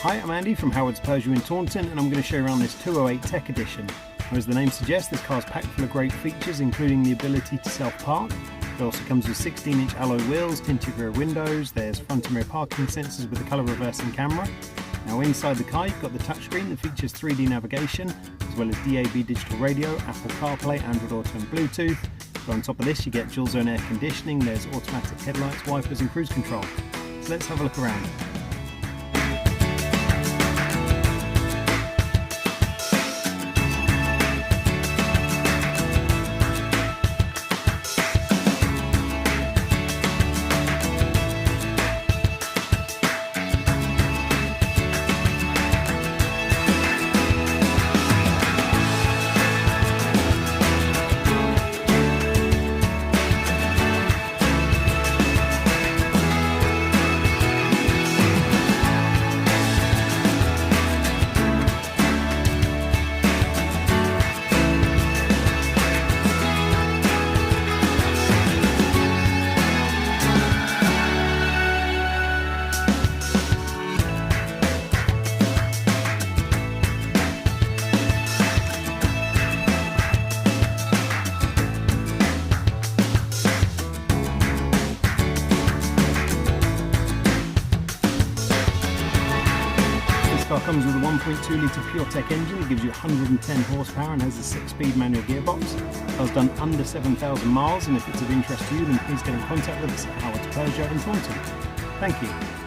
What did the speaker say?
Hi, I'm Andy from Howard's Peugeot in Taunton, and I'm going to show you around this 208 Tech Edition. As the name suggests, this car's packed full of great features, including the ability to self-park. It also comes with 16-inch alloy wheels, tinted rear windows, there's front and rear parking sensors with a colour reversing camera. Now inside the car you've got the touchscreen that features 3D navigation, as well as DAB digital radio, Apple CarPlay, Android Auto and Bluetooth. So on top of this you get dual zone air conditioning, there's automatic headlights, wipers and cruise control. So let's have a look around. This car comes with a 1.2 litre PureTech engine that gives you 110 horsepower and has a 6-speed manual gearbox. The car's done under 7,000 miles, and if it's of interest to you then please get in contact with us at Howard's Peugeot in Taunton. Thank you.